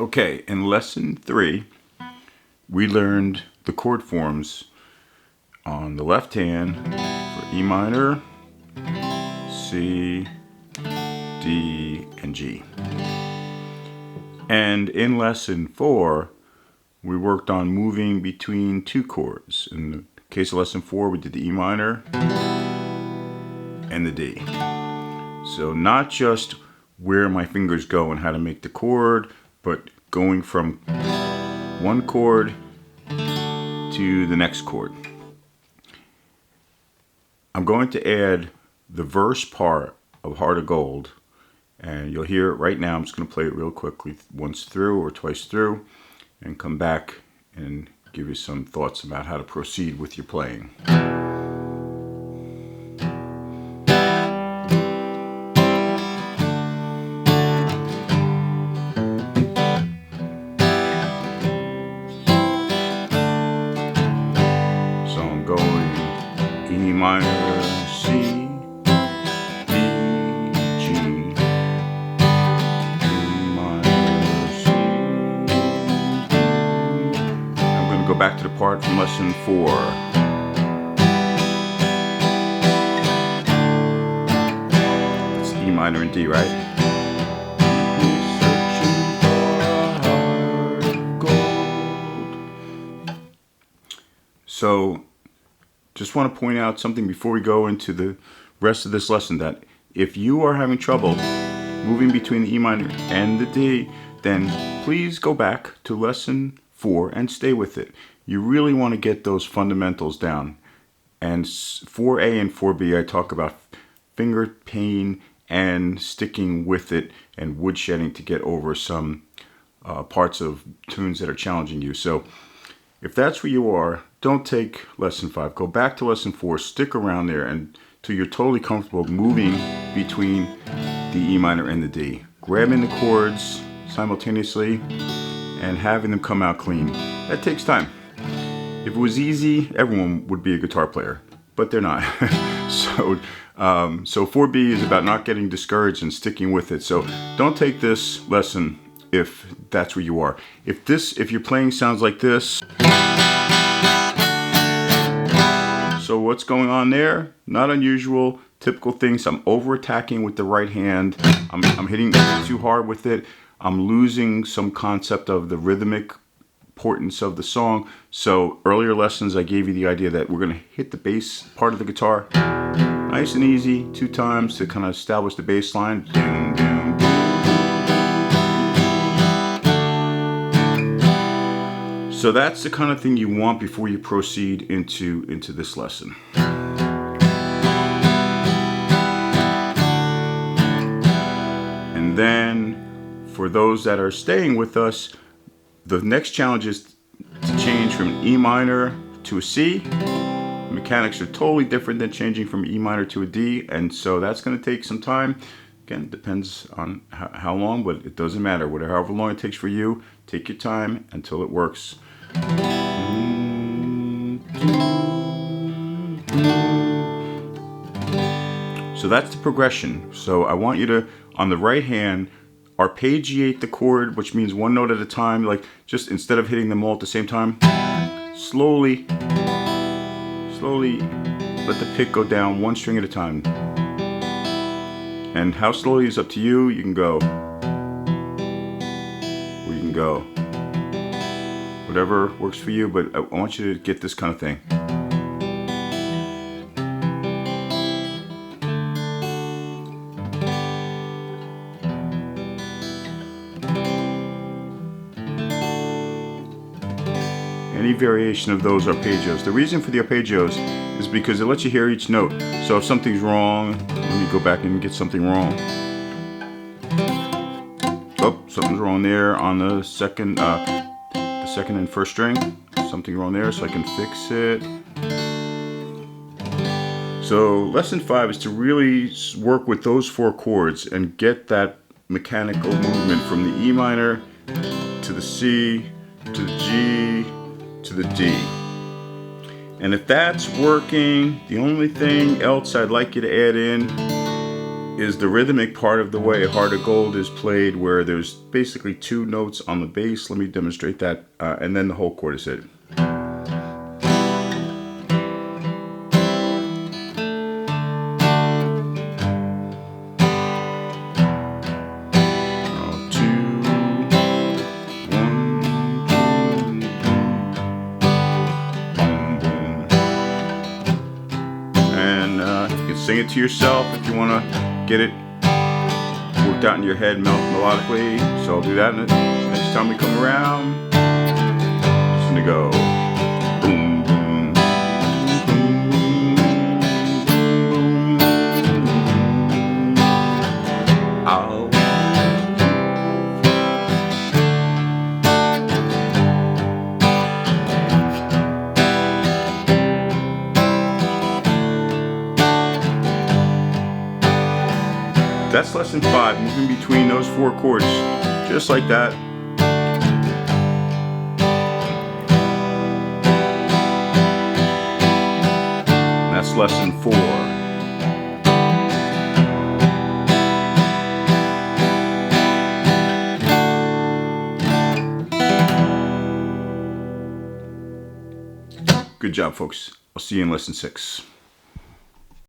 Okay, in lesson 3, we learned the chord forms on the left hand for E minor, C, D, and G. And in lesson 4, we worked on moving between two chords. In the case of lesson 4, we did the E minor and the D. So not just where my fingers go and how to make the chord, but going from one chord to the next chord. I'm going to add the verse part of Heart of Gold, and you'll hear it right now. I'm just going to play it real quickly, once through or twice through, and come back and give you some thoughts about how to proceed with your playing. So I'm going E minor, C, D, G, E minor, C, D. I'm going to go back to the part from lesson 4. It's E minor and D, right? So, just want to point out something before we go into the rest of this lesson, that if you are having trouble moving between the E minor and the D, then please go back to lesson 4 and stay with it. You really want to get those fundamentals down. And 4A and 4B, I talk about finger pain and sticking with it and woodshedding to get over some parts of tunes that are challenging you. So if that's where you are, don't take lesson 5. Go back to lesson 4, stick around there until you're totally comfortable moving between the E minor and the D. Grabbing the chords simultaneously and having them come out clean. That takes time. If it was easy, everyone would be a guitar player, but they're not. So 4B is about not getting discouraged and sticking with it. So don't take this lesson if that's where you are. If your playing sounds like this, so what's going on there? Not unusual, typical things. I'm over attacking with the right hand. I'm hitting too hard with it. I'm losing some concept of the rhythmic importance of the song. So earlier lessons, I gave you the idea that we're going to hit the bass part of the guitar nice and easy 2 times to kind of establish the bass line. Ding, ding, ding. So that's the kind of thing you want before you proceed into this lesson. And then for those that are staying with us, the next challenge is to change from E minor to a C. The mechanics are totally different than changing from E minor to a D, and so that's going to take some time. Again, depends on how long, but it doesn't matter. However long it takes for you, take your time until it works. So that's the progression. So I want you to, on the right hand, arpeggiate the chord, which means one note at a time. Like, just instead of hitting them all at the same time, slowly let the pick go down one string at a time. And how slowly is up to you. You can go, or you can go. Whatever works for you, but I want you to get this kind of thing. Any variation of those arpeggios. The reason for the arpeggios is because it lets you hear each note. So if something's wrong, let me go back and get something wrong. Oh, something's wrong there on the second and first string. Something wrong there, so I can fix it. So lesson 5 is to really work with those 4 chords and get that mechanical movement from the E minor to the C to the G to the D. And if that's working, the only thing else I'd like you to add in is the rhythmic part of the way Heart of Gold is played, where there's basically 2 notes on the bass. Let me demonstrate that, and then the whole chord is hit. Sing it to yourself if you want to get it worked out in your head melodically. So I'll do that next time we come around. Just gonna go boom, boom, boom, boom, boom. I'll That's lesson 5, moving between those 4 chords, just like that. And that's lesson 4. Good job, folks. I'll see you in lesson 6.